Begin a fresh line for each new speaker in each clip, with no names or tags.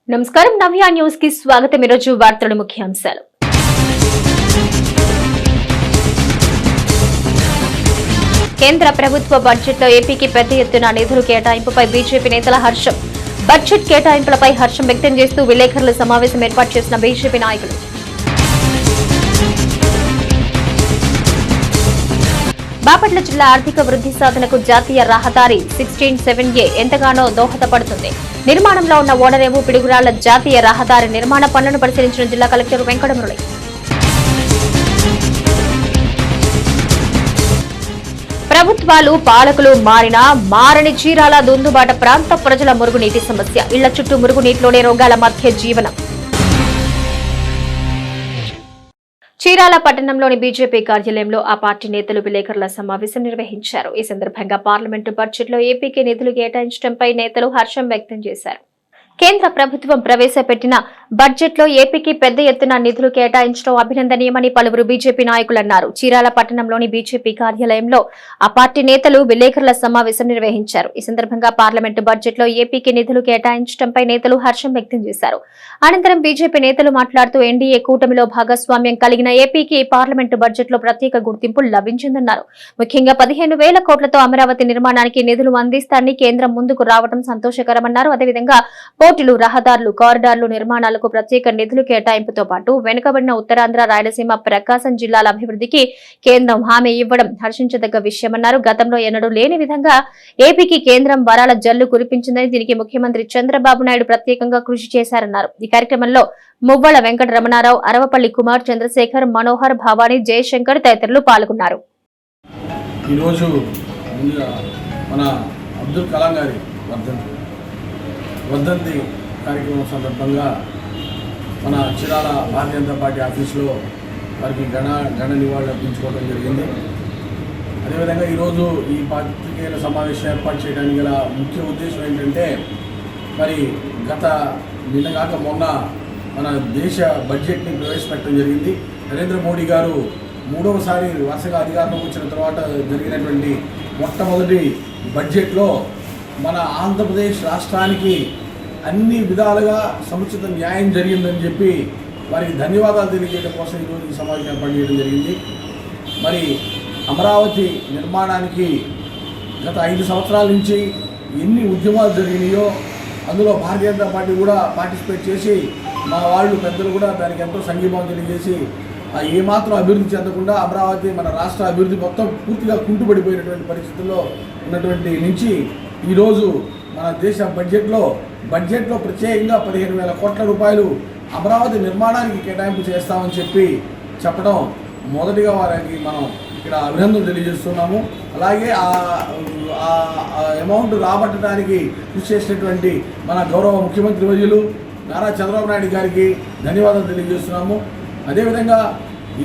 నమస్కారం నవ్య న్యూస్ కి స్వాగతం। ఈరోజు వార్తల ముఖ్యాంశాలు। కేంద్ర ప్రభుత్వ బడ్జెట్ లో ఏపీకి పెద్ద ఎత్తున నిధులు కేటాయింపుపై బీజేపీ నేతల హర్షం। బడ్జెట్ కేటాయింపులపై హర్షం వ్యక్తం చేస్తూ విలేకరుల సమావేశం ఏర్పాటు చేసిన బీజేపీ నాయకులు। బాపట్ల జిల్లా ఆర్థిక వృద్ధి సాధనకు జాతీయ రహదారి 16-7A ఎంతగానో దోహదపడుతుంది। నిర్మాణంలో ఉన్న ఓడరేవు పిడుగురాళ్ల జాతీయ రహదారి నిర్మాణ పనులను పరిశీలించిన జిల్లా కలెక్టర్ వెంకటమురళి। ప్రభుత్వాలు పాలకులు మారినా మారని చీరాల దుందుబాట ప్రాంత ప్రజల మురుగునీటి సమస్య। ఇళ్ల చుట్టూ మురుగునీటిలోనే రోగాల మధ్య జీవనం। చీరాల పట్టణంలోని బీజేపీ కార్యాలయంలో ఆ పార్టీ నేతలు విలేకరుల సమావేశం నిర్వహించారు। ఈ సందర్భంగా పార్లమెంటు బడ్జెట్ లో ఏపీకి నిధులు కేటాయించడంపై నేతలు హర్షం వ్యక్తం చేశారు। కేంద్ర ప్రభుత్వం ప్రవేశపెట్టిన బడ్జెట్ లో ఏపీకి పెద్ద ఎత్తున నిధులు కేటాయించడం అభినందనీయమని పలువురు బీజేపీ నాయకులు అన్నారు। చీరాల పట్టణంలోని బీజేపీ కార్యాలయంలో ఆ పార్టీ నేతలు విలేకరుల సమావేశం నిర్వహించారు। ఈ సందర్భంగా పార్లమెంటు బడ్జెట్ లో ఏపీకి నిధులు కేటాయించడంపై నేతలు హర్షం వ్యక్తం చేశారు। అనంతరం బీజేపీ నేతలు మాట్లాడుతూ ఎన్డీఏ కూటమిలో భాగస్వామ్యం కలిగిన ఏపీకి పార్లమెంటు బడ్జెట్ లో ప్రత్యేక గుర్తింపు లభించిందన్నారు। ముఖ్యంగా 15,000 కోట్లతో అమరావతి నిర్మాణానికి నిధులు అందిస్తారని కేంద్రం ముందుకు రావడం సంతోషకరమన్నారు। అదేవిధంగా పోర్టులు, రహదారులు, కారిడార్లు నిర్మాణాలకు ప్రత్యేక నిధులు కేటాయింపుతో పాటు వెనుకబడిన ఉత్తరాంధ్ర, రాయలసీమ, ప్రకాశం జిల్లాల అభివృద్ధికి కేంద్రం హామీ ఇవ్వడం హర్షించదగ్గ విషయమన్నారు। గతంలో ఎన్నడూ లేని విధంగా ఏపీకి కేంద్రం వరాల జల్లు కురిపించిందని, దీనికి ముఖ్యమంత్రి చంద్రబాబు నాయుడు ప్రత్యేకంగా కృషి చేశారన్నారు। ఈ కార్యక్రమంలో మువ్వల వెంకట రమణారావు, అరవపల్లి కుమార్, చంద్రశేఖర్, మనోహర్, భవానీ, జయశంకర్ తదితరులు పాల్గొన్నారు।
వర్ధంతి కార్యక్రమం సందర్భంగా మన చీరాల భారతీయ జనతా పార్టీ ఆఫీసులో వారికి గణ నివాళులు అర్పించుకోవడం జరిగింది। అదేవిధంగా ఈరోజు ఈ పాత్రికేయుల సమావేశం ఏర్పాటు చేయడానికి గల ముఖ్య ఉద్దేశం ఏంటంటే, మరి నిన్నగాక మొన్న మన దేశ బడ్జెట్ని ప్రవేశపెట్టడం జరిగింది। నరేంద్ర మోడీ గారు 3వసారి వరుసగా అధికారంలోకి వచ్చిన తర్వాత జరిగినటువంటి మొట్టమొదటి బడ్జెట్లో మన ఆంధ్రప్రదేశ్ రాష్ట్రానికి అన్ని విధాలుగా సముచిత న్యాయం జరిగిందని చెప్పి వారికి ధన్యవాదాలు తెలియజేయడం కోసం ఈరోజు ఈ సమావేశం ఏర్పాటు చేయడం జరిగింది। మరి అమరావతి నిర్మాణానికి గత 5 సంవత్సరాల నుంచి ఎన్ని ఉద్యమాలు జరిగినాయో అందులో భారతీయ జనతా పార్టీ కూడా పార్టిసిపేట్ చేసి మా వాళ్ళు పెద్దలు కూడా దానికి ఎంతో సంఘీభావం తెలియజేసి ఏమాత్రం అభివృద్ధి చెందకుండా అమరావతి మన రాష్ట్ర అభివృద్ధి మొత్తం పూర్తిగా కుంటుపడిపోయినటువంటి పరిస్థితుల్లో ఉన్నటువంటి నుంచి ఈరోజు మన దేశ బడ్జెట్లో ప్రత్యేకంగా 15,000 కోట్ల రూపాయలు అమరావతి నిర్మాణానికి కేటాయింపు చేస్తామని చెప్పడం మొదటిగా వారికి మనం ఇక్కడ అభినందనలు తెలియజేస్తున్నాము। అలాగే ఆ అమౌంట్ రాబట్టడానికి కృషి చేసినటువంటి మన గౌరవ ముఖ్యమంత్రి వర్యులు నారా చంద్రబాబు నాయుడు గారికి ధన్యవాదాలు తెలియజేస్తున్నాము। అదేవిధంగా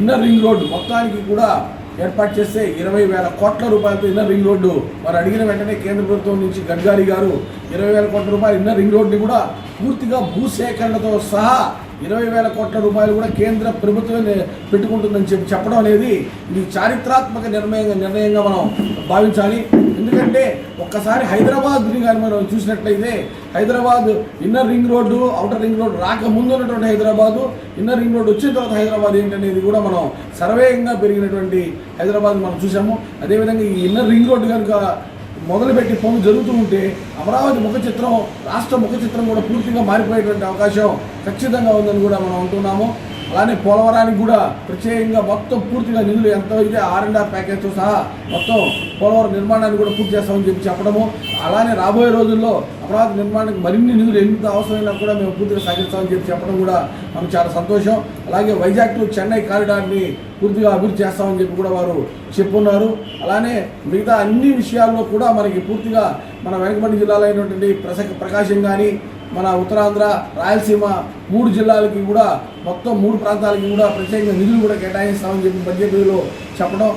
ఇన్నర్ రింగ్ రోడ్డు మొత్తానికి కూడా ఏర్పాటు చేస్తే 20,000 కోట్ల రూపాయలతో ఇన్నర్ రింగ్ రోడ్డు వారు అడిగిన వెంటనే కేంద్ర ప్రభుత్వం నుంచి గడ్కరీ గారు 20,000 కోట్ల రూపాయలు ఇన్నర్ రింగ్ రోడ్ని కూడా పూర్తిగా భూసేకరణతో సహా 20,000 కోట్ల రూపాయలు కూడా కేంద్ర ప్రభుత్వం పెట్టుకుంటుందని చెప్పడం అనేది ఇది చారిత్రాత్మక నిర్ణయంగా మనం భావించాలి। ఎందుకంటే ఒక్కసారి హైదరాబాద్ని కానీ మనం చూసినట్లయితే Hyderabad inner ring road, outer ring road రాకముందు ఉన్నటువంటి హైదరాబాదు, ఇన్నర్ రింగ్ రోడ్డు వచ్చిన తర్వాత హైదరాబాద్ ఏంటనేది కూడా మనం సర్వేయంగా పెరిగినటువంటి హైదరాబాద్ మనం చూసాము। అదేవిధంగా ఈ ఇన్నర్ రింగ్ రోడ్డు కనుక మొదలుపెట్టి పనులు జరుగుతూ ఉంటే అమరావతి రాష్ట్ర ముఖ చిత్రం కూడా పూర్తిగా మారిపోయేటువంటి అవకాశం ఖచ్చితంగా ఉందని కూడా మనం అంటున్నాము। అలానే పోలవరానికి కూడా ప్రత్యేకంగా మొత్తం పూర్తిగా నిధులు ఎంత అయితే R&R ప్యాకేజ్తో సహా మొత్తం పోలవరం నిర్మాణాన్ని కూడా పూర్తి చేస్తామని చెప్పడము, అలానే రాబోయే రోజుల్లో అమరావతి నిర్మాణానికి మరిన్ని నిధులు ఎంత అవసరమైనా కూడా మేము పూర్తిగా సాగిస్తామని చెప్పడం కూడా మనకు చాలా సంతోషం। అలాగే వైజాగ్ టు చెన్నై కారిడార్ని పూర్తిగా అభివృద్ధి చేస్తామని చెప్పి కూడా వారు చెప్పున్నారు। అలానే మిగతా అన్ని విషయాల్లో కూడా మనకి పూర్తిగా మన వెనుకబడి జిల్లాలైనటువంటి ప్రకాశం కానీ మన ఉత్తరాంధ్ర, రాయలసీమ 3 జిల్లాలకి కూడా మొత్తం 3 ప్రాంతాలకి కూడా ప్రత్యేకంగా నిధులు కూడా కేటాయిస్తామని చెప్పి బడ్జెట్లో చెప్పడం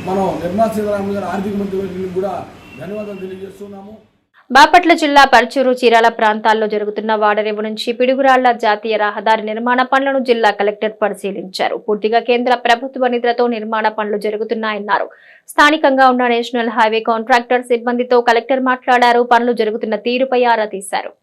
మనం నిర్మలా సీతారామన్ గారు ఆర్థిక మంత్రి కూడా ధన్యవాదాలు తెలియజేస్తున్నాము।
బాపట్ల జిల్లా పర్చూరు, చీరాల ప్రాంతాల్లో జరుగుతున్న వాడరేవు నుంచి పిడుగురాళ్ల జాతీయ రహదారి నిర్మాణ పనులను జిల్లా కలెక్టర్ పరిశీలించారు। పూర్తిగా కేంద్ర ప్రభుత్వ నిధులతో నిర్మాణ పనులు జరుగుతున్నాయన్నారు। స్థానికంగా ఉన్న నేషనల్ హైవే కాంట్రాక్టర్ సిబ్బందితో కలెక్టర్ మాట్లాడారు। పనులు జరుగుతున్న తీరుపై ఆరా తీశారు।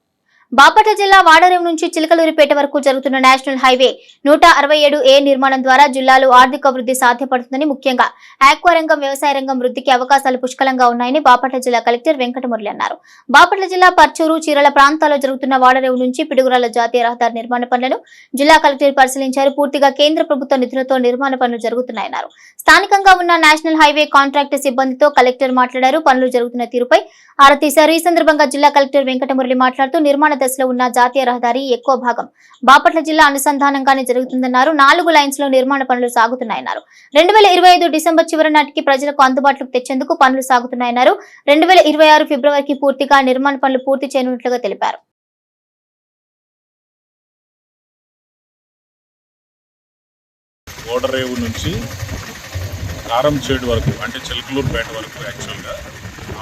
బాపట్ల జిల్లా వాడరేవు నుంచి చిలకలూరిపేట వరకు జరుగుతున్న నేషనల్ హైవే 167A నిర్మాణం ద్వారా జిల్లాలో ఆర్థిక వృద్ధి సాధ్యపడుతుందని, ముఖ్యంగా ఆక్వా రంగం, వ్యవసాయ రంగం వృద్ధికి అవకాశాలు పుష్కలంగా ఉన్నాయని బాపట్ల జిల్లా కలెక్టర్ వెంకటమురళి అన్నారు. బాపట్ల జిల్లా పర్చూరు, చీరాల ప్రాంతాల్లో జరుగుతున్న వాడరేవు నుంచి పిడుగురాల జాతీయ రహదారి నిర్మాణ పనులను జిల్లా కలెక్టర్ పరిశీలించారు. పూర్తిగా కేంద్ర ప్రభుత్వ నిధులతో నిర్మాణ పనులు జరుగుతున్నాయన్నారు. స్థానికంగా ఉన్న నేషనల్ హైవే కాంట్రాక్ట్ సిబ్బందితో కలెక్టర్ మాట్లాడారు. పనులు జరుగుతున్న తీరుపై ఆరా తీశారు. ఈ సందర్భంగా జిల్లా కలెక్టర్ వెంకటమురళి మాట్లాడుతూ నిర్మాణ దశలో ఉన్న జాతీయ రహదారి ఎక్కువ భాగం బాపట్ల జిల్లా అనుసంధానంగానే జరుగుతుందన్నారు. 4 లైన్స్ లో నిర్మాణ పనులు సాగుతున్నాయన్నారు. 2025 డిసెంబర్ చివరి నాటికి ప్రజలకు అందుబాటులోకి తెచ్చేందుకు పనులు సాగుతున్నాయన్నారు. 2026 ఫిబ్రవరికి పూర్తిగా నిర్మాణ పనులు పూర్తి చేయనున్నట్లుగా తెలిపారు.
ఓడరేవు నుంచి కారంచేడు వరకు అంటే చిలకలూరుపేట వరకు యాక్చువల్గా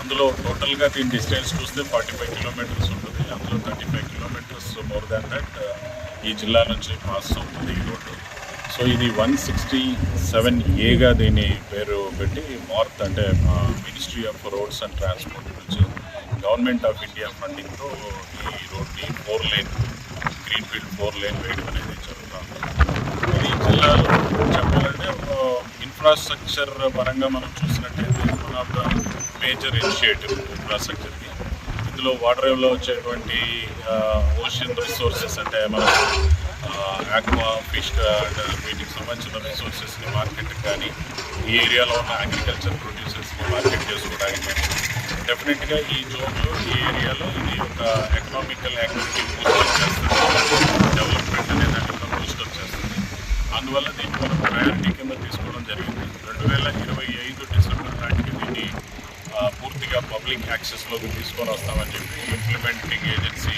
అందులో టోటల్గా దీని డిస్టెన్స్ చూస్తే 45 కిలోమీటర్స్ ఉంటుంది. అందులో 35 కిలోమీటర్స్ మోర్ దాన్ దట్ ఈ జిల్లా నుంచి పాస్ అవుతుంది ఈ రోడ్డు. సో ఇది 167Aగా దీని పేరు పెట్టి మార్త్ అంటే ministry of roads and transport నుంచి గవర్నమెంట్ ఆఫ్ ఇండియా ఫండింగ్తో ఈ రోడ్ని 4 లేన్ గ్రీన్ఫీల్డ్ 4 లేన్ వేయడం అనేది జరుగుతుంది. ఇది జిల్లాలో చెప్పాలంటే ఇన్ఫ్రాస్ట్రక్చర్ పరంగా మనం చూసినట్టయితే one of the major initiative ఇన్ఫ్రాస్ట్రక్చర్కి. ఇందులో వాటరేవ్లో వచ్చేటువంటి ఓషన్ రిసోర్సెస్ అంటే మనం ఆక్వా, ఫిష్ అండ్ వీటికి సంబంధించిన రిసోర్సెస్ని మార్కెట్కి కానీ ఈ ఏరియాలో ఉన్న అగ్రికల్చర్ ప్రొడ్యూసర్స్ని మార్కెట్ చేసుకోవడానికి కానీ డెఫినెట్గా ఈ జోన్లో ఈ ఏరియాలో ఇది ఒక ఎకనామికల్ యాక్టివిటీ బూస్టప్ చేస్తుంది, డెవలప్మెంట్ అనే దాన్ని కూడా బూస్టప్ చేస్తుంది. అందువల్ల దీన్ని మనం ప్రయారిటీ కింద తీసుకోవడం జరిగింది. 2025 డిసెంబర్ నాటికి దీన్ని పూర్తిగా పబ్లిక్ యాక్సెస్లోకి తీసుకొని వస్తామని చెప్పి ఇంప్లిమెంటింగ్ ఏజెన్సీ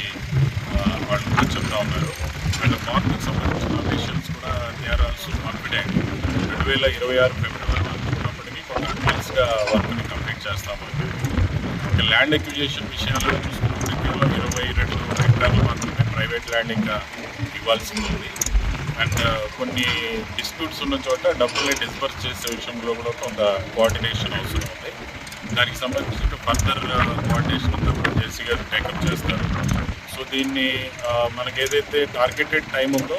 వాళ్ళు కూడా చెప్తా ఉన్నారు. అండ్ మార్కెట్కి సంబంధించిన అఫీషియల్స్ కూడా దే ఆర్ ఆల్సో కాన్ఫిడెంట్ 2026 ఫిబ్రవరి వరకు ఉన్నప్పటికీ కొంత అడ్వాన్స్గా వర్క్ని కంప్లీట్ చేస్తామని చెప్పి. ల్యాండ్ ఎక్విజిషన్ విషయాల్లో చూసుకుంటే కేవలం 22 హెక్టార్లు మాత్రమే ప్రైవేట్ ల్యాండ్ ఇంకా ఇవ్వాల్సింది ఉంది. అండ్ కొన్ని డిస్ప్యూట్స్ ఉన్న చోట డబ్బుల్ని డిస్బర్స్ చేసే విషయంలో కూడా కొంత కోఆర్డినేషన్ అవసరం ఉంది. దానికి సంబంధించిన ఫర్దర్ కోఆర్డినేషన్ అంతా కూడా జేసీ గారు టేకప్ చేస్తారు. సో దీన్ని మనకి ఏదైతే టార్గెటెడ్ టైం ఉందో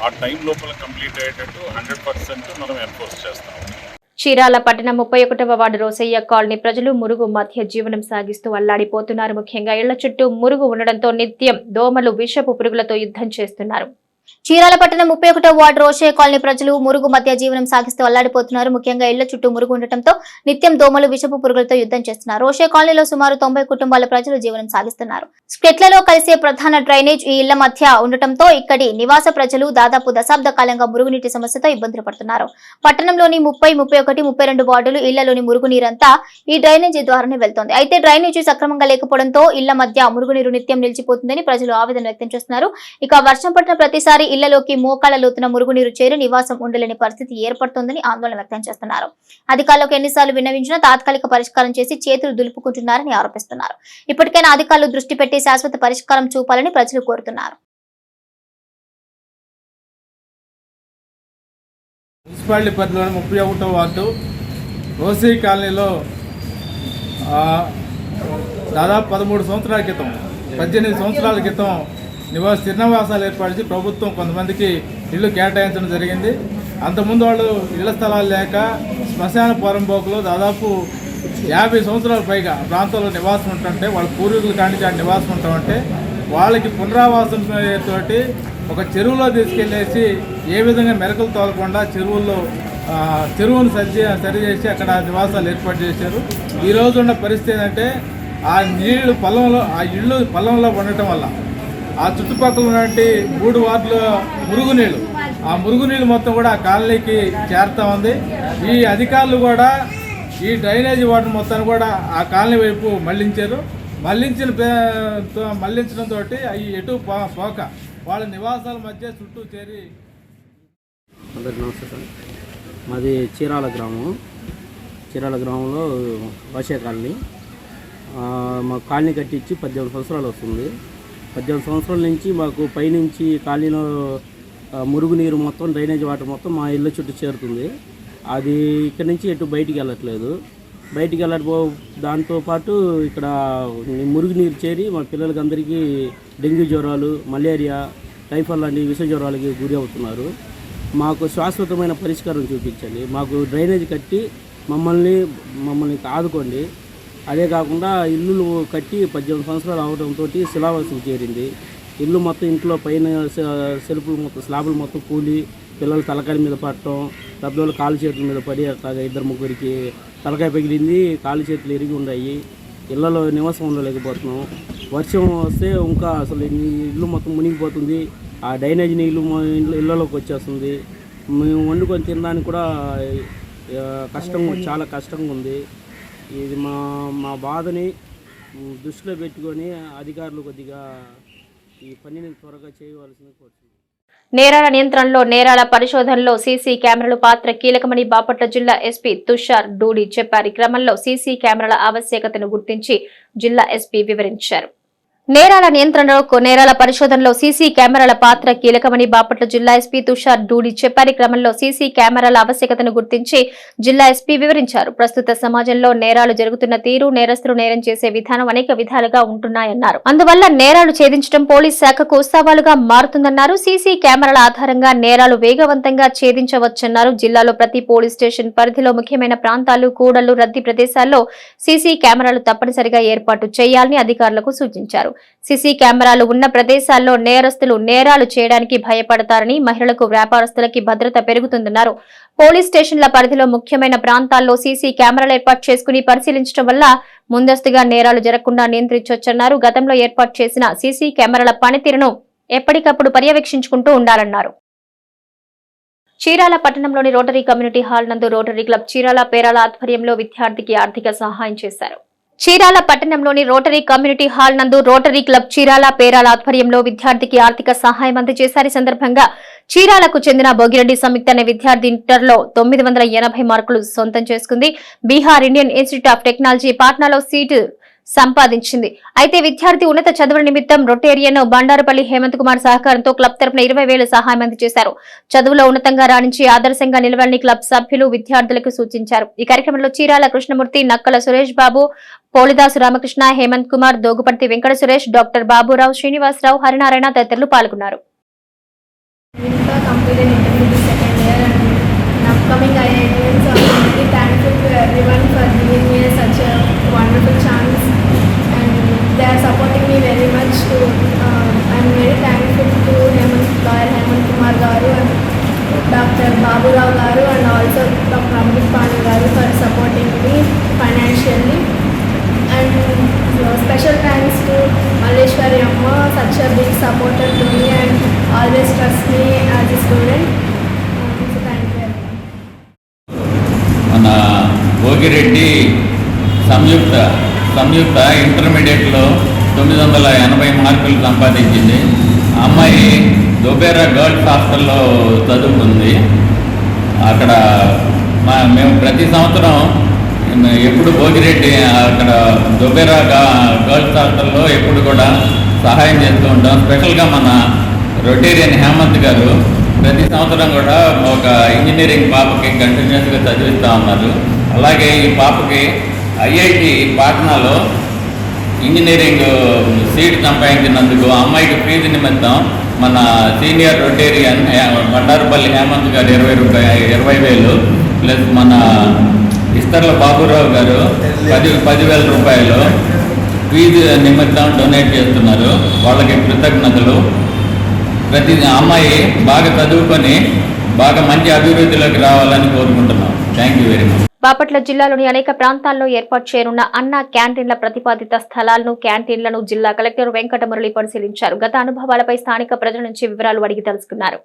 ఆ టైం లోపల కంప్లీట్ అయ్యేటట్టు 100% మనం ఎన్ఫోర్స్ చేస్తాం.
చీరాల పట్టణం 31వ వార్డు రోసయ్య కాలనీ ప్రజలు మురుగు మధ్య జీవనం సాగిస్తూ అల్లాడిపోతున్నారు. ముఖ్యంగా ఇళ్ల చుట్టూ మురుగు ఉండడంతో నిత్యం దోమలు, విషపు పురుగులతో యుద్ధం చేస్తున్నారు.
చీరాల పట్టణం 31వ వార్డు రోషయ్య కాలనీ ప్రజలు మురుగు మధ్య జీవనం సాగిస్తూ అల్లాడిపోతున్నారు. ముఖ్యంగా ఇళ్ల చుట్టూ మురుగు ఉండటంతో నిత్యం దోమలు, విషపు పురుగులతో యుద్ధం చేస్తున్నారు. రోషయ్య కాలనీలో సుమారు 90 కుటుంబాల ప్రజలు జీవనం సాగిస్తున్నారు. స్ప్లిట్లలో కలిసే ప్రధాన డ్రైనేజ్ ఈ ఇళ్ల మధ్య ఉండటంతో ఇక్కడి నివాస ప్రజలు దాదాపు దశాబ్ద కాలంగా మురుగునీటి సమస్యతో ఇబ్బందులు పడుతున్నారు. పట్టణంలోని 30, 31, 32 వార్డులు ఇళ్లలోని మురుగునీరంతా ఈ డ్రైనేజీ ద్వారానే వెళ్తోంది. అయితే డ్రైనేజీ సక్రమంగా లేకపోవడంతో ఇళ్ల మధ్య మురుగునీరు నిత్యం నిలిచిపోతుందని ప్రజలు ఆవేదన వ్యక్తం చేస్తున్నారు. ఇక వర్షం పడిన ప్రతిసారి ఇళ్లలోకి మోకాళ్ల లోతున మురుగునీరు చేరి నివాసం ఉండలేని పరిస్థితి ఏర్పడుతోందని ఆందోళన వ్యక్తం చేస్తున్నారు. అధికారులకు ఎన్నిసార్లు విన్నవించినా తాత్కాలిక పరిష్కారం చేసి చేతులు దులుపుకుంటున్నారని ఆరోపిస్తున్నారు. ఇప్పటికైనా అధికారులు దృష్టి పెట్టి శాశ్వత పరిష్కారం చూపాలని ప్రజలు కోరుతున్నారు.
మున్సిపాలిటీ పరిధిలోని 31వ వార్డు రోసీ కాలనీలో దాదాపు 13 సంవత్సరాల క్రితం 18 సంవత్సరాల క్రితం స్థిర నివాసాలు ఏర్పరిచి ప్రభుత్వం కొంతమందికి ఇళ్ళు కేటాయించడం జరిగింది. అంతకుముందు వాళ్ళు ఇళ్ల స్థలాలు లేక శ్మశాన పోరంబోకులో దాదాపు 50 సంవత్సరాల పైగా ప్రాంతంలో నివాసం ఉంటుంటే వాళ్ళ పూర్వీకులు కానించి ఆ నివాసం ఉంటామంటే వాళ్ళకి పునరావాసం తోటి ఒక చెరువులో తీసుకెళ్ళేసి ఏ విధంగా మెరకలు తోలకుండా చెరువును సరిచేసి అక్కడ నివాసాలు ఏర్పాటు చేశారు. ఈరోజు ఉన్న పరిస్థితి ఏంటంటే ఆ నీళ్లు ఇళ్ళు పొలంలో ఉండటం వల్ల ఆ చుట్టుపక్కల ఉన్నటువంటి 3 వార్డుల మురుగునీళ్ళు ఆ మురుగునీళ్ళు మొత్తం కూడా ఆ కాలనీకి చేరుతూ ఉంది. ఈ అధికారులు కూడా ఈ డ్రైనేజీ వాటర్ మొత్తాన్ని కూడా ఆ కాలనీ వైపు మళ్లించడంతో అవి ఎటు పోక వాళ్ళ నివాసాల మధ్య చుట్టూ చేరి.
అందరికీ నమస్తే సార్. మాది చీరాల గ్రామంలో వాషే కాలనీ. మా కాలనీ కట్టించి 18 సంవత్సరాలు వస్తుంది. 18 సంవత్సరాల నుంచి మాకు పైనుంచి కాలనీలో మురుగునీరు మొత్తం డ్రైనేజ్ వాటర్ మొత్తం మా ఇళ్ళ చుట్టూ చేరుతుంది. అది ఇక్కడి నుంచి ఎటు బయటికి వెళ్ళట్లేదు. బయటికి వెళ్ళకపో దాంతోపాటు ఇక్కడ మురుగునీరు చేరి మా పిల్లలకి అందరికీ డెంగ్యూ జ్వరాలు, మలేరియా, టైఫాయిడ్ లాంటి విష జ్వరాలకి గురి అవుతున్నారు. మాకు శాశ్వతమైన పరిష్కారం చూపించండి. మాకు డ్రైనేజ్ కట్టి మమ్మల్ని ఆదుకోండి. అదే కాకుండా ఇల్లు కట్టి 18 సంవత్సరాలు అవడంతో శిలావాసం చేరింది. ఇల్లు మొత్తం ఇంట్లో పైన సెల్ఫ్లు మొత్తం స్లాబులు మొత్తం కూలి పిల్లలు తలకాయ మీద పడటం, పెద్దవాళ్ళు కాలు చేతుల మీద పడి అట్లాగా 2-3 తలకాయ పగిలింది, కాలు చేతులు ఇరిగి ఉన్నాయి. ఇళ్లలో నివాసం ఉండలేకపోతున్నాం. వర్షం వస్తే ఇంకా అసలు ఇల్లు మొత్తం మునిగిపోతుంది. ఆ డ్రైనేజ్ నీళ్ళు ఇళ్లలోకి వచ్చేస్తుంది. మేము వండుకొని తినడానికి కూడా చాలా కష్టంగా ఉంది. ఇది మా బాధని దృష్టిలో పెట్టుకొని అధికారులు కొద్దిగా ఈ పనిని త్వరగా చేయవలసింది కోరుతున్నాను.
నేరాల నియంత్రణలో, నేరాల పరిశోధనలో సీసీ కెమెరాల పాత్ర కీలకమని బాపట్ల జిల్లా ఎస్పీ తుషార్ డూడి చెప్పారు. ఈ క్రమంలో సీసీ కెమెరాల ఆవశ్యకతను గుర్తించి జిల్లా ఎస్పీ వివరించారు. నేరాల నియంత్రణలో, నేరాల పరిశోధనలో సీసీ కెమెరాల పాత్ర కీలకమని బాపట్ల జిల్లా ఎస్పీ తుషార్ డూడి చెప్పారు. క్రమంలో సీసీ కెమెరాల ఆవశ్యకతను గుర్తించి జిల్లా ఎస్పీ వివరించారు. ప్రస్తుత సమాజంలో నేరాలు జరుగుతున్న తీరు, నేరస్తులు నేరం చేసే విధానం అనేక విధాలుగా ఉంటున్నాయన్నారు. అందువల్ల నేరాలు ఛేదించడం పోలీస్ శాఖకు సవాలుగా మారుతుందన్నారు. సీసీ కెమెరాల ఆధారంగా నేరాలు వేగవంతంగా ఛేదించవచ్చన్నారు. జిల్లాలో ప్రతి పోలీస్ స్టేషన్ పరిధిలో ముఖ్యమైన ప్రాంతాలు, కూడళ్లు, రద్దీ ప్రదేశాల్లో సీసీ కెమెరాలు తప్పనిసరిగా ఏర్పాటు చేయాలని అధికారులకు సూచించారు. సీసీ కెమెరాలు ఉన్న ప్రదేశాల్లో నేరస్తులు నేరాలు చేయడానికి భయపడతారని, మహిళలకు, వ్యాపారస్తులకి భద్రత పెరుగుతుందన్నారు. పోలీస్ స్టేషన్ల పరిధిలో ముఖ్యమైన ప్రాంతాల్లో సీసీ కెమెరాలు ఏర్పాటు చేసుకుని పరిశీలించడం వల్ల ముందస్తుగా నేరాలు జరగకుండా నియంత్రించవచ్చన్నారు. గతంలో ఏర్పాటు చేసిన సీసీ కెమెరాల పనితీరును ఎప్పటికప్పుడు పర్యవేక్షించుకుంటూ ఉండాలన్నారు. చీరాల పట్టణంలోని రోటరీ కమ్యూనిటీ హాల్ నందు రోటరీ క్లబ్ చీరాల పేరాల ఆధ్వర్యంలో విద్యార్థికి ఆర్థిక సహాయం చేశారు. చీరాల పట్టణంలోని రోటరీ కమ్యూనిటీ హాల్ నందు రోటరీ క్లబ్ చీరాల పేరాల ఆధ్వర్యంలో విద్యార్థికి ఆర్థిక సహాయం అందజేశారు. ఈ సందర్భంగా చీరాలకు చెందిన భోగిరెడ్డి సంయుక్త అనే విద్యార్థి ఇంటర్లో 980 మార్కులు సొంతం చేసుకుంది. Bihar Indian Institute of Technology పాట్నాలో సీటు సంపాదించింది. అయితే విద్యార్థి ఉన్నత చదువుల నిమిత్తం రొటేరియన్ బండారుపల్లి హేమంత్ కుమార్ సహకారంతో క్లబ్ తరపున 20,000 సహాయం అందజేశారు. చదువులో ఉన్నతంగా రాణించి ఆదర్శంగా నిలవాలని క్లబ్ సభ్యులు విద్యార్థులకు సూచించారు. ఈ కార్యక్రమంలో చీరాల కృష్ణమూర్తి, నక్కల సురేష్ బాబు, పోలిదాసు రామకృష్ణ, హేమంత్ కుమార్, దోగుపర్తి వెంకట సురేష్, డాక్టర్ బాబురావు, శ్రీనివాసరావు, హరినారాయణ తదితరులు పాల్గొన్నారు.
They are supporting me very much. I'm very thankful to Hemant Kumar Garu and Dr. Babu Rao Garu and also Dr. Amrit Pani Garu for supporting me financially. And special thanks to Maleshwari Amma, such a big supporter to me and always trust me as a student. So thank you everyone.
మన భోగిరెడ్డి సంయుక్త ఇంటర్మీడియట్లో 980 మార్కులు సంపాదించింది. ఆ అమ్మాయి దొబేరా girls హాస్టల్లో చదువుకుంది. అక్కడ మేము ప్రతి సంవత్సరం ఎప్పుడు భోగిరెడ్డి అక్కడ దొబేరా గర్ల్స్ హాస్టల్లో ఎప్పుడు కూడా సహాయం చేస్తూ ఉంటాం. స్పెషల్గా మన రొటేరియన్ హేమంత్ గారు ప్రతి సంవత్సరం కూడా ఒక ఇంజనీరింగ్ పాపకి కంటిన్యూస్గా చదివిస్తూ ఉన్నారు. అలాగే ఈ పాపకి ఐఐటి పాట్నాలో ఇంజనీరింగ్ సీట్ సంపాదించినందుకు అమ్మాయికి ఫీజు నిమిత్తం మన సీనియర్ రొటేరియన్ బండారుపల్లి హేమంత్ గారు 20,000 ప్లస్ మన ఇస్తర్ల బాబురావు గారు 10,000 రూపాయలు ఫీజు నిమిత్తం డొనేట్ చేస్తున్నారు. వాళ్ళకి కృతజ్ఞతలు. ప్రతి అమ్మాయి బాగా చదువుకొని బాగా మంచి అభివృద్ధిలోకి రావాలని కోరుకుంటున్నాం. Thank you very much.
Bapatla జిల్లాలోని అనేక ప్రాంతాల్లో ఏర్పాటు చేయనున్న అన్న క్యాంటీన్ల ప్రతిపాదిత స్థలాలను, క్యాంటీన్లను జిల్లా కలెక్టర్ వెంకటమురళి పరిశీలించారు. గత అనుభవాలపై స్థానిక ప్రజల నుంచి వివరాలు అడిగి తెలుసుకున్నారు.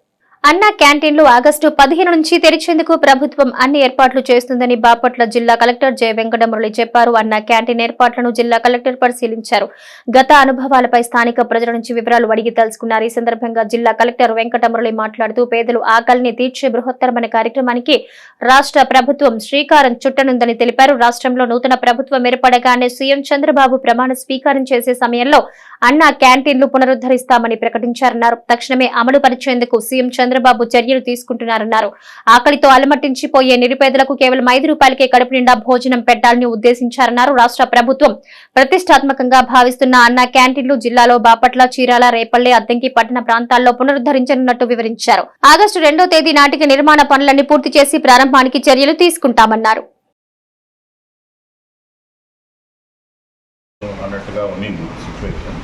అన్న క్యాంటీన్లు ఆగస్టు 15 నుంచి తెరిచేందుకు ప్రభుత్వం అన్ని ఏర్పాట్లు చేస్తుందని బాపట్ల జిల్లా కలెక్టర్ జె వెంకటమురళి చెప్పారు. అన్న క్యాంటీన్ ఏర్పాట్లను జిల్లా కలెక్టర్ పరిశీలించారు. గత అనుభవాలపై స్థానిక ప్రజల నుంచి వివరాలు అడిగి తెలుసుకున్నారు. ఈ సందర్భంగా జిల్లా కలెక్టర్ వెంకటమురళి మాట్లాడుతూ పేదలు ఆకలిని తీర్చే బృహత్తరమైన కార్యక్రమానికి రాష్ట్ర ప్రభుత్వం శ్రీకారం చుట్టనుందని తెలిపారు. రాష్ట్రంలో నూతన ప్రభుత్వం ఏర్పడగానే సీఎం చంద్రబాబు ప్రమాణ స్వీకారం చేసే సమయంలో అన్న క్యాంటీన్లు పునరుద్ధరిస్తామని ప్రకటించారన్నారు. తక్షణమే అమలు పరిచేందుకు సీఎం చంద్రబాబు చంద్రబాబు చర్యలు తీసుకుంటున్నారన్నారు. ఆకలితో అలమటించిపోయే నిరుపేదలకు కేవలం 5 రూపాయలకే కడుపు నిండా భోజనం పెట్టాలని ఉద్దేశించారన్నారు. రాష్ట్ర ప్రభుత్వం ప్రతిష్టాత్మకంగా భావిస్తున్న అన్న క్యాంటీన్లు జిల్లాలో బాపట్ల, చీరాల, రేపల్లె, అద్దంకి పట్టణ ప్రాంతాల్లో పునరుద్ధరించనున్నట్టు వివరించారు. ఆగస్టు 2వ తేదీ నాటికి నిర్మాణ పనులన్నీ పూర్తి చేసి ప్రారంభానికి చర్యలు తీసుకుంటామన్నారు.
అన్నట్టుగా ఉంది సిచ్యువేషన్.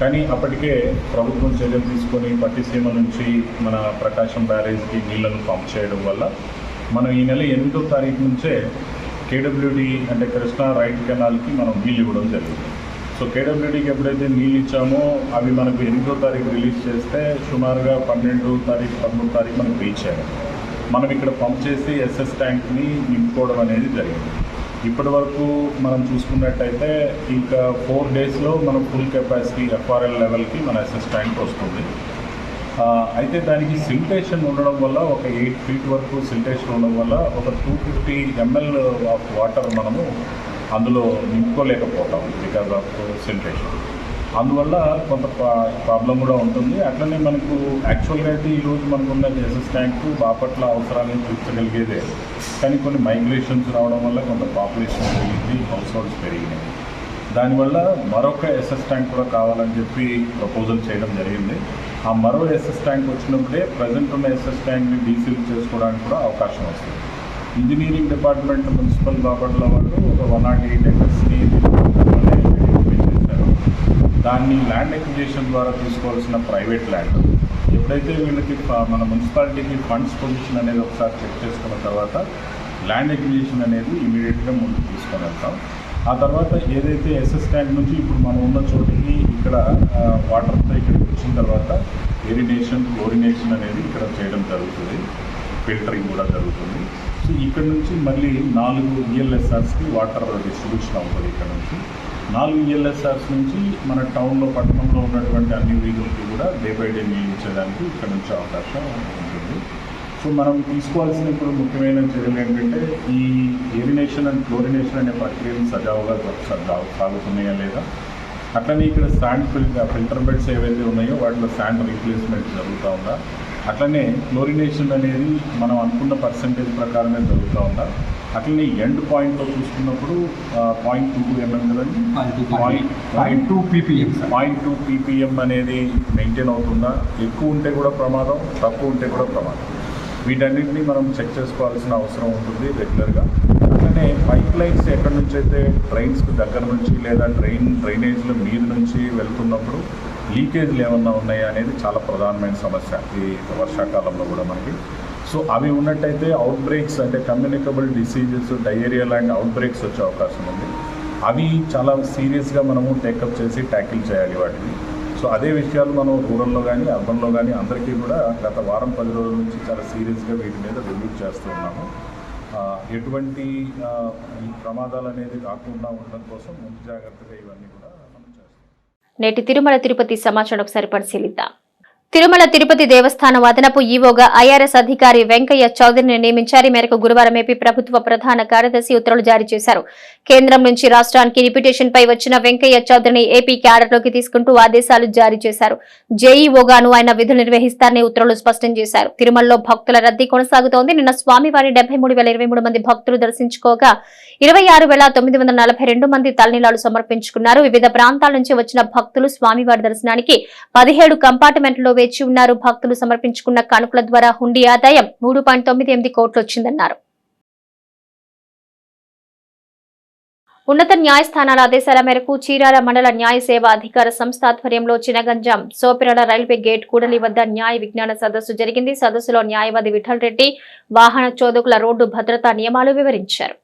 కానీ అప్పటికే ప్రభుత్వం చర్యలు తీసుకొని పట్టిసీమ నుంచి మన ప్రకాశం బ్యారేజ్కి నీళ్లను పంప్ చేయడం వల్ల మనం ఈ నెల 8వ తారీఖు నుంచే కేడబ్ల్యూడి అంటే కృష్ణా రైట్ కెనాల్కి మనం నీళ్ళు ఇవ్వడం జరిగింది. సో కేడబ్ల్యూడికి ఎప్పుడైతే నీళ్ళు ఇచ్చామో అవి మనకు 8వ తారీఖు రిలీజ్ చేస్తే సుమారుగా 12వ తారీఖు 13వ తారీఖు మనకు రీచ్ అయ్యాయి. మనం ఇక్కడ పంప్ చేసి ఎస్ఎస్ ట్యాంక్ని నింపుకోవడం అనేది జరిగింది. ఇప్పటి వరకు మనం చూసుకున్నట్టయితే ఇంకా 4 డేస్లో మనం ఫుల్ కెపాసిటీ ఎఫ్ఆర్ఎల్ లెవెల్కి మన ఎస్ఎస్ ట్యాంక్ వస్తుంది. అయితే దానికి సిల్టేషన్ ఉండడం వల్ల ఒక 8 ఫీట్ వరకు సిల్టేషన్ ఉండడం వల్ల ఒక 250 ml ఆఫ్ వాటర్ మనము అందులో నింపుకోలేకపోతాం బికాజ్ ఆఫ్ సిల్టేషన్. అందువల్ల కొంత ప్రాబ్లం కూడా ఉంటుంది. అట్లనే మనకు యాక్చువల్గా అయితే ఈరోజు మనకున్న ఎస్ఎస్ ట్యాంకు బాపట్ల అవసరాలను తీర్చగలిగేదే. కానీ కొన్ని మైగ్రేషన్స్ రావడం వల్ల కొంత పాపులేషన్ పెరిగింది, హౌస్ హోల్డ్స్ పెరిగినాయి. దానివల్ల మరొక ఎస్ఎస్ ట్యాంక్ కూడా కావాలని చెప్పి ప్రపోజల్ చేయడం జరిగింది. ఆ మరో ఎస్ఎస్ ట్యాంక్ వచ్చినప్పుడే ప్రజెంట్ ఉన్న ఎస్ఎస్ ట్యాంక్ని డీసీల్ చేసుకోవడానికి కూడా అవకాశం వస్తుంది. ఇంజనీరింగ్ డిపార్ట్మెంట్ మున్సిపల్ బాపట్ల వాళ్ళు ఒక 108 ఎకర్స్ని చేశారు. దాన్ని ల్యాండ్ ఎక్విజిషన్ ద్వారా తీసుకోవాల్సిన ప్రైవేట్ ల్యాండ్ ఎప్పుడైతే వీళ్ళకి మన మున్సిపాలిటీకి ఫండ్స్ పొజిషన్ అనేది ఒకసారి చెక్ చేసుకున్న తర్వాత ల్యాండ్ ఎక్విజిషన్ అనేది ఇమీడియట్గా ముందుకు తీసుకొని వెళ్తాం. ఆ తర్వాత ఏదైతే ఎస్ఎస్ ట్యాంక్ నుంచి ఇప్పుడు మనం ఉన్న చోటికి ఇక్కడ వాటర్తో ఇక్కడికి వచ్చిన తర్వాత ఇరిగేషన్, క్లోరినేషన్ అనేది ఇక్కడ చేయడం జరుగుతుంది, ఫిల్టరింగ్ కూడా జరుగుతుంది. సో ఇక్కడ నుంచి మళ్ళీ 4 ఈఎల్ఎస్ఆర్స్కి వాటర్ డిస్ట్రిబ్యూషన్ అవుతుంది. ఇక్కడ నుంచి 4 ఈఎల్ఎస్ఆర్స్ నుంచి మన టౌన్లో, పట్టణంలో ఉన్నటువంటి అన్ని వీధులకి కూడా డే బై డే నీళ్ళు ఇచ్చేదానికి ఇక్కడ నుంచి అవకాశం ఉంటుంది. సో మనం తీసుకోవాల్సిన ఇప్పుడు ముఖ్యమైన చర్యలు ఏంటంటే ఈ ఇరిగేషన్ అండ్ క్లోరినేషన్ అనే ప్రక్రియలు సజావుగా సాగుతున్నాయా లేదా, అట్లనే ఇక్కడ శాండ్ ఫిల్టర్ బెడ్స్ ఏవైతే ఉన్నాయో వాటిలో శాండ్ రీప్లేస్మెంట్ జరుగుతూ ఉందా, అట్లనే క్లోరినేషన్ అనేది మనం అనుకున్న పర్సంటేజ్ ప్రకారమే జరుగుతూ ఉందా, అట్లనే ఎండ్ పాయింట్లో చూసుకున్నప్పుడు 0.22 mm కదండి, 0.2 ppm అనేది మెయింటైన్ అవుతుందా, ఎక్కువ ఉంటే కూడా ప్రమాదం, తక్కువ ఉంటే కూడా ప్రమాదం. వీటన్నిటిని మనం చెక్ చేసుకోవాల్సిన అవసరం ఉంటుంది రెగ్యులర్గా. అట్లనే పైప్ లైన్స్ ఎక్కడి నుంచి అయితే డ్రైన్స్కి దగ్గర నుంచి లేదా డ్రైనేజ్ల మీద నుంచి వెళ్తున్నప్పుడు లీకేజ్లు ఏమన్నా ఉన్నాయా అనేది చాలా ప్రధానమైన సమస్య ఈ వర్షాకాలంలో కూడా మనకి. సో అవి ఉన్నట్టయితే అవుట్ బ్రేక్స్ అంటే కమ్యూనికబుల్ డిసీజెస్, డయేరియా లాంటి అవుట్ బ్రేక్స్ వచ్చే అవకాశం ఉంది. అవి చాలా సీరియస్గా మనము టేకప్ చేసి ట్యాకిల్ చేయాలి వాటిని. సో అదే విషయాలు మనం రూరల్లో కానీ అర్బన్లో కానీ అందరికీ కూడా గత వారం 10 రోజుల నుంచి చాలా సీరియస్గా వీటి మీద రివ్యూ చేస్తూ ఉన్నాము. ఎటువంటి ప్రమాదాలు అనేది రాకుండా ఉండడం కోసం ముందు జాగ్రత్తగా ఇవన్నీ కూడా మనం చేస్తాం.
నేటి తిరుమల తిరుపతి సమాచారం ఒకసారి పరిశీలిద్దాం. తిరుమల తిరుపతి దేవస్థానం అదనపు ఈవోగా ఐఆర్ఎస్ అధికారి వెంకయ్య చౌదరిని నియమించారు. ఈ మేరకు గురువారం ఏపీ ప్రభుత్వ ప్రధాన కార్యదర్శి ఉత్తర్వులు జారీ చేశారు. కేంద్రం నుంచి రాష్ట్రానికి రిప్యుటేషన్ పై వచ్చిన వెంకయ్య చౌదరిని ఏపీ క్యాడర్లోకి తీసుకుంటూ ఆదేశాలు జారీ చేశారు. జేఈఓగాను ఆయన విధులు నిర్వహిస్తారని ఉత్తర్వులు స్పష్టం చేశారు. తిరుమలలో భక్తుల రద్దీ కొనసాగుతోంది. నిన్న స్వామివారి 73,023 మంది భక్తులు దర్శించుకోగా 26,942 మంది తలనీలాలు సమర్పించుకున్నారు. వివిధ ప్రాంతాల నుంచి వచ్చిన భక్తులు స్వామివారి దర్శనానికి 17 కంపార్ట్మెంట్లో వేచి ఉన్నారు. భక్తులు సమర్పించుకున్న కానుకల ద్వారా హుండీ ఆదాయం 3.98 కోట్లు వచ్చిందన్నారు. ఉన్నత న్యాయస్థానాల ఆదేశాల మేరకు చీరాల మండల న్యాయ సేవా అధికార సంస్థ ఆధ్వర్యంలో చినగంజాం సోపిరాల రైల్వే గేట్ కూడలి వద్ద న్యాయ విజ్ఞాన సదస్సు జరిగింది. సదస్సులో న్యాయవాది విఠల్ రెడ్డి వాహన చోదకుల రోడ్డు భద్రతా నియమాలు వివరించారు.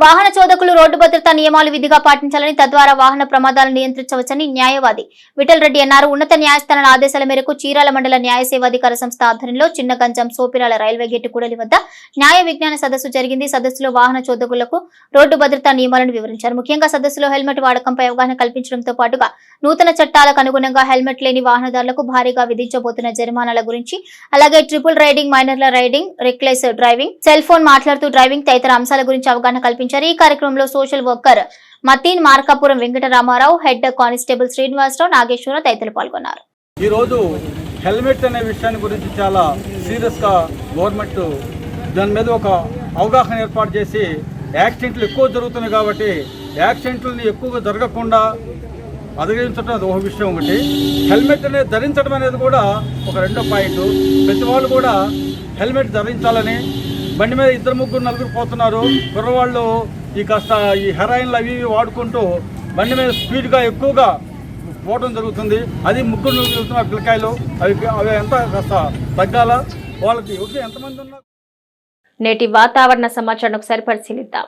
వాహన చోదకులు రోడ్డు భద్రతా నియమాలు విధిగా పాటించాలని, తద్వారా వాహన ప్రమాదాలను నియంత్రించవచ్చని న్యాయవాది విఠల్ రెడ్డి అన్నారు. ఉన్నత న్యాయస్థానాల ఆదేశాల మేరకు చీరాల మండల న్యాయ సేవాధికార సంస్థ ఆధ్వర్యంలో చిన్నగంజాం సోపిరాల రైల్వే గేటు కూడలి వద్ద న్యాయ విజ్ఞాన సదస్సు జరిగింది. సదస్సులో వాహన చోదకులకు రోడ్డు భద్రతా నియమాలను వివరించారు. ముఖ్యంగా సదస్సులో హెల్మెట్ వాడకంపై అవగాహన కల్పించడంతో పాటుగా నూతన చట్టాలకు అనుగుణంగా హెల్మెట్ లేని వాహనదారులకు భారీగా విధించబోతున్న జరిమానాల గురించి, అలాగే ట్రిపుల్ రైడింగ్, మైనర్ల riding, reckless driving, cell phone మాట్లాడుతూ డ్రైవింగ్ తదితర అంశాల గురించి అవగాహన కల్పించారు. ఈ కార్యక్రమంలో social worker Mateen, Markapuram Venkataramarao, head constable Srinivasarao, Nageswararao తదితరులు పాల్గొన్నారు.
ఈ రోజు హెల్మెట్ అనే విషయాన్ని గురించి చాలా సీరియస్గా గవర్నమెంట్ దాని మీద ఒక అవగాహన ఏర్పాటు చేసి యాక్సిడెంట్లు ఎక్కువ జరుగుతున్నాయి కాబట్టి యాక్సిడెంట్లని ఎక్కువగా జరగకుండా అధిగమించడం అది ఒక విషయం. ఒకటి హెల్మెట్ అనేది ధరించడం అనేది కూడా ఒక రెండో పాయింట్. ప్రతి వాళ్ళు కూడా హెల్మెట్ ధరించాలని. బండి మీద 2, 3, 4 పోతున్నారు కుర్రవాళ్ళు ఈ హెరాయిన్లు అవి వాడుకుంటూ బండి మీద స్పీడ్గా ఎక్కువగా పోవడం జరుగుతుంది. అది 3 వెళ్తున్న పిల్లకాయలు అవి ఎంత కాస్త తగ్గాల. వాళ్ళకి యువత ఎంతమంది ఉన్నారు.
నేటి వాతావరణ సమాచారం ఒకసారి పరిశీలిద్దాం.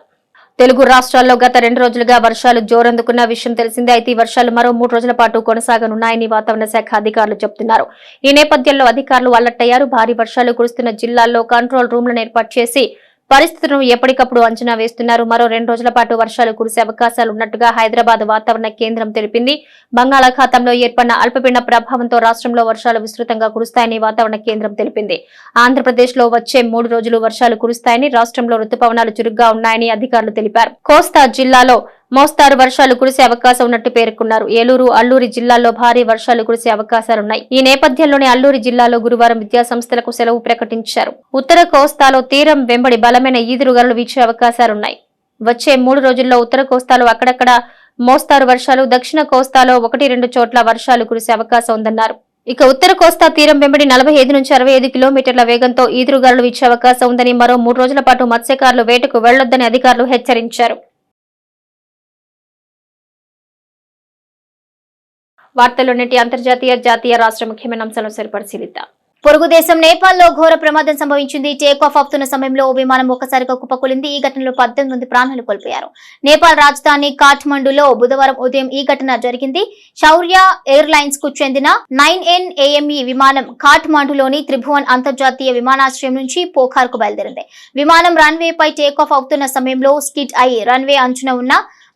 తెలుగు రాష్ట్రాల్లో గత 2 రోజులుగా వర్షాలు జోరందుకున్న విషయం తెలిసిందే. అయితే ఈ వర్షాలు మరో 3 రోజుల పాటు కొనసాగనున్నాయని వాతావరణ శాఖ అధికారులు చెబుతున్నారు. ఈ నేపథ్యంలో అధికారులు అలర్టయ్యారు. భారీ వర్షాలు కురుస్తున్న జిల్లాల్లో కంట్రోల్ రూమ్లను ఏర్పాటు చేసి పరిస్థితులను ఎప్పటికప్పుడు అంచనా వేస్తున్నారు. మరో 2 రోజుల పాటు వర్షాలు కురిసే అవకాశాలు ఉన్నట్టుగా హైదరాబాద్ వాతావరణ కేంద్రం తెలిపింది. బంగాళాఖాతంలో ఏర్పడిన అల్పపీడన ప్రభావంతో రాష్ట్రంలో వర్షాలు విస్తృతంగా కురుస్తాయని వాతావరణ కేంద్రం తెలిపింది. ఆంధ్రప్రదేశ్ లో వచ్చే 3 రోజులు వర్షాలు కురుస్తాయని, రాష్ట్రంలో రుతుపవనాలు చురుగ్గా ఉన్నాయని అధికారులు తెలిపారు. కోస్తా జిల్లాలో మోస్తారు వర్షాలు కురిసే అవకాశం ఉన్నట్టు పేర్కొన్నారు. ఏలూరు, అల్లూరి జిల్లాల్లో భారీ వర్షాలు కురిసే అవకాశాలున్నాయి. ఈ నేపథ్యంలోనే అల్లూరి జిల్లాలో గురువారం విద్యాసంస్థలకు సెలవు ప్రకటించారు. ఉత్తర కోస్తాలో తీరం వెంబడి బలమైన ఈదురుగాలులు వీచే అవకాశాలున్నాయి. వచ్చే 3 రోజుల్లో ఉత్తర కోస్తాలో అక్కడక్కడ మోస్తారు వర్షాలు, దక్షిణ కోస్తాలో 1-2 చోట్ల వర్షాలు కురిసే అవకాశం ఉందన్నారు. ఇక ఉత్తర కోస్తా తీరం వెంబడి 45 నుంచి 65 కిలోమీటర్ల వేగంతో ఈదురుగాలులు వీచే అవకాశం ఉందని, మరో 3 రోజుల పాటు మత్స్యకారులు వేటకు వెళ్లొద్దని అధికారులు హెచ్చరించారు. వార్తల్లో నేటి అంతర్జాతీయ, జాతీయ, రాష్ట్ర ముఖ్యమైన అంశాలను పరిశీలిద్దాం.
పొరుగు దేశం నేపాల్లో ఘోర ప్రమాదం సంభవించింది. టేక్ ఆఫ్ అవుతున్న సమయంలో ఓ విమానం ఒక్కసారిగా కుప్పకూలింది. ఈ ఘటనలో 18 మంది ప్రాణాలు కోల్పోయారు. నేపాల్ రాజధాని కాఠ్మండూలో బుధవారం ఉదయం ఈ ఘటన జరిగింది. శౌర్య ఎయిర్లైన్స్ కు చెందిన 9N-AME విమానం కాఠ్మండూలోని త్రిభువన్ అంతర్జాతీయ విమానాశ్రయం నుంచి పోఖార్ కు బయలుదేరింది. విమానం రన్వే పై టేక్ ఆఫ్ అవుతున్న సమయంలో స్కిడ్ అయి రన్వే అంచున ఉన్న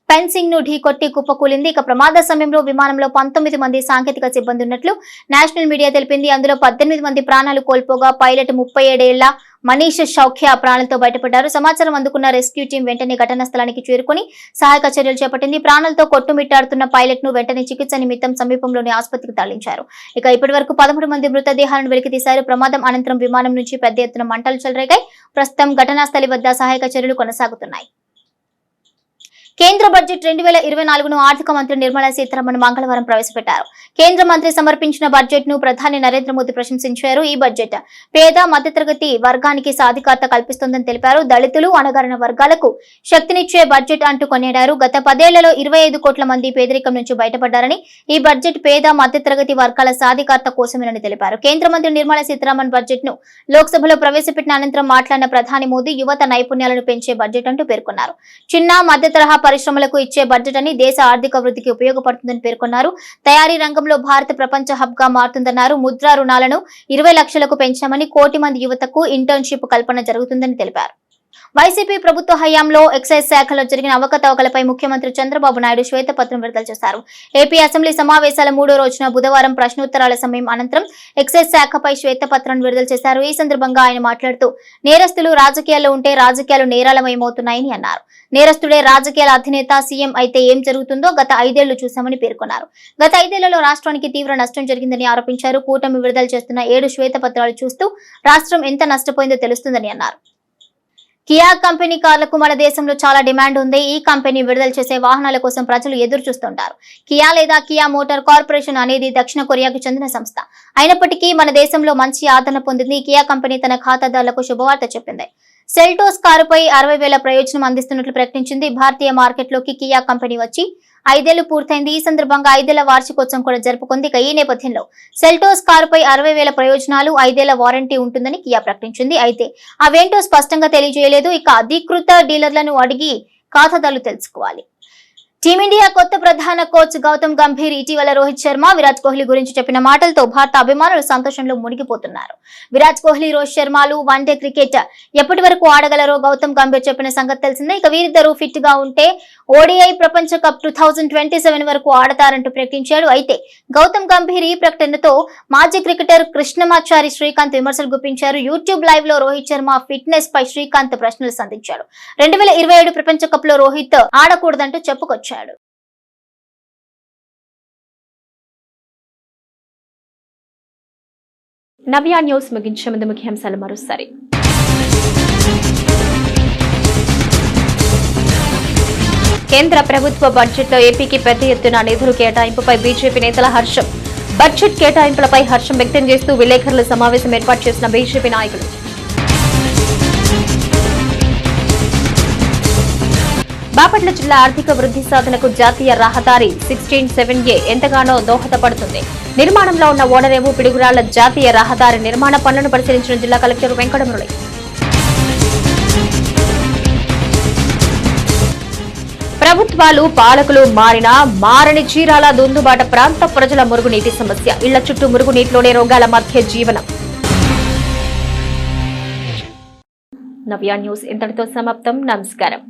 ఫెన్సింగ్ ను ఢీకొట్టి కుప్పకూలింది. ఇక ప్రమాద సమయంలో విమానంలో 19 మంది సాంకేతిక సిబ్బంది ఉన్నట్లు నేషనల్ మీడియా తెలిపింది. అందులో 18 మంది ప్రాణాలు కోల్పోగా పైలట్ 37 ఏళ్ల మనీష్ షౌఖ్యా ప్రాణాలతో బయటపడ్డారు. సమాచారం అందుకున్న రెస్క్యూ టీం వెంటనే ఘటనా స్థలానికి చేరుకుని సహాయక చర్యలు చేపట్టింది. ప్రాణాలతో కొట్టుమిట్టాడుతున్న పైలట్ ను వెంటనే చికిత్స నిమిత్తం సమీపంలోని ఆసుపత్రికి తరలించారు. ఇక ఇప్పటి వరకు 13 మంది మృతదేహాలను వెలికితీశారు. ప్రమాదం అనంతరం విమానం నుంచి పెద్ద ఎత్తున మంటలు చెలరేగాయి. ప్రస్తుతం ఘటనా స్థలి వద్ద సహాయక చర్యలు కొనసాగుతున్నాయి. కేంద్ర బడ్జెట్ 2024ను ఆర్థిక మంత్రి నిర్మలా సీతారామన్ మంగళవారం ప్రవేశపెట్టారు. కేంద్ర మంత్రి సమర్పించిన బడ్జెట్ ను ప్రధాని నరేంద్ర మోదీ ప్రశంసించారు. ఈ బడ్జెట్ పేద, మధ్యతరగతి వర్గానికి సాధికారత కల్పిస్తోందని తెలిపారు. దళితులు, అణగారిన వర్గాలకు శక్తినిచ్చే బడ్జెట్ అంటూ కొనియాడారు. గత 10 ఏళ్లలో 25 కోట్ల మంది పేదరికం నుంచి బయటపడ్డారని, ఈ బడ్జెట్ పేద, మధ్యతరగతి వర్గాల సాధికారత కోసమేనని తెలిపారు. కేంద్ర మంత్రి నిర్మలా సీతారామన్ బడ్జెట్ ను లోక్సభలో ప్రవేశపెట్టిన అనంతరం మాట్లాడిన ప్రధాని మోదీ యువత నైపుణ్యాలను పెంచే బడ్జెట్ అంటూ పేర్కొన్నారు. చిన్న, మధ్య తరహా పరిశ్రమలకు ఇచ్చే బడ్జెట్ అని, దేశ ఆర్థిక వృద్ధికి ఉపయోగపడుతుందని పేర్కొన్నారు. తయారీ రంగంలో భారత్ ప్రపంచ హబ్ గా మారుతుందన్నారు. ముద్రా రుణాలను 20 లక్షలకు పెంచామని, 1 కోటి మంది యువతకు ఇంటర్న్షిప్ కల్పన జరుగుతుందని తెలిపారు. వైసీపీ ప్రభుత్వ హయాంలో ఎక్సైజ్ శాఖలో జరిగిన అవకతవకలపై ముఖ్యమంత్రి చంద్రబాబు నాయుడు శ్వేతపత్రం విడుదల చేశారు. ఏపీ అసెంబ్లీ సమావేశాల 3వ రోజున బుధవారం ప్రశ్నోత్తరాల సమయం అనంతరం ఎక్సైజ్ శాఖపై శ్వేతపత్రాన్ని విడుదల చేశారు. ఈ సందర్భంగా ఆయన మాట్లాడుతూ, నేరస్తులు రాజకీయాల్లో ఉంటే రాజకీయాలు నేరాలమయమవుతున్నాయని అన్నారు. నేరస్తుడే రాజకీయాల అధినేత, సీఎం అయితే ఏం జరుగుతుందో గత 5 ఏళ్లు చూశామని పేర్కొన్నారు. గత 5 ఏళ్లలో రాష్ట్రానికి తీవ్ర నష్టం జరిగిందని ఆరోపించారు. కూటమి విడుదల చేస్తున్న 7 శ్వేతపత్రాలు చూస్తూ రాష్ట్రం ఎంత నష్టపోయిందో తెలుస్తుందని అన్నారు. కియా కంపెనీ కార్లకు మన దేశంలో చాలా డిమాండ్ ఉంది. ఈ కంపెనీ విడుదల చేసే వాహనాల కోసం ప్రజలు ఎదురు చూస్తుంటారు. కియా లేదా కియా మోటార్ కార్పొరేషన్ అనేది దక్షిణ కొరియాకు చెందిన సంస్థ. అయినప్పటికీ మన దేశంలో మంచి ఆదరణ పొందింది. కియా కంపెనీ తన ఖాతాదారులకు శుభవార్త చెప్పింది. సెల్టోస్ కారుపై 60,000 ప్రయోజనం అందిస్తున్నట్లు ప్రకటించింది. భారతీయ మార్కెట్లోకి కియా కంపెనీ వచ్చి 5 ఏళ్లు పూర్తయింది. ఈ సందర్భంగా 5 ఏళ్ల వార్షికోత్సవం కూడా జరుపుకుంది. ఇక ఈ నేపథ్యంలో సెల్టోస్ కారుపై 60,000 ప్రయోజనాలు, 5 ఏళ్ల వారంటీ ఉంటుందని కియా ప్రకటించింది. అయితే అవేంటో స్పష్టంగా తెలియజేయలేదు. ఇక అధికృత డీలర్లను అడిగి ఖాతాదారులు తెలుసుకోవాలి. టీమిండియా కొత్త ప్రధాన కోచ్ గౌతమ్ గంభీర్ ఇటీవల రోహిత్ శర్మ, విరాట్ కోహ్లీ గురించి చెప్పిన మాటలతో భారత అభిమానులు సంతోషంలో మునిగిపోతున్నారు. విరాట్ కోహ్లీ, రోహిత్ శర్మలు వన్డే క్రికెట్ ఎప్పటి వరకు ఆడగలరో గౌతమ్ గంభీర్ చెప్పిన సంగతి తెలిసిందే. ఇక వీరిద్దరూ ఫిట్ గా ఉంటే ఓడిఐ ప్రపంచ కప్ 2027 వరకు ఆడతారంటూ ప్రకటించాడు. అయితే గౌతమ్ గంభీర్ ఈ ప్రకటనతో మాజీ క్రికెటర్ కృష్ణమాచారి శ్రీకాంత్ విమర్శలు గుప్పించారు. యూట్యూబ్ లైవ్ లో రోహిత్ శర్మ ఫిట్నెస్ పై శ్రీకాంత్ ప్రశ్నలు సంధించాడు. 2027 ప్రపంచ కప్ లో రోహిత్ ఆడకూడదంటూ చెప్పుకొచ్చాడు.
నవ్య న్యూస్ ముగించే ముందు ముఖ్యాంశాలు మరోసారి. కేంద్ర ప్రభుత్వ బడ్జెట్లో ఏపీకి పెద్ద ఎత్తున నిధులు కేటాయింపుపై బీజేపీ నేతల హర్షం. బడ్జెట్ కేటాయింపులపై హర్షం వ్యక్తం చేస్తూ విలేకరుల సమావేశం ఏర్పాటు చేసిన బీజేపీ నాయకులు. బాపట్ల జిల్లా ఆర్థిక వృద్ధి సాధనకు జాతీయ రహదారి 16-7A ఎంతగానో దోహదపడుతుంది. నిర్మాణంలో ఉన్న ఓడరేవు పిడుగురాళ్ల జాతీయ రహదారి నిర్మాణ పనులను పరిశీలించిన జిల్లా కలెక్టర్ వెంకటమురళి. ప్రభుత్వాలు పాలకులు మారినా మారని చీరాల దుందుబాట ప్రాంత ప్రజల మురుగునీటి సమస్య. ఇళ్ల చుట్టూ మురుగునీటిలోనే రోగాల మధ్య జీవనం. నవ్య న్యూస్ ఇంతటితో సమాప్తం. నమస్కారం.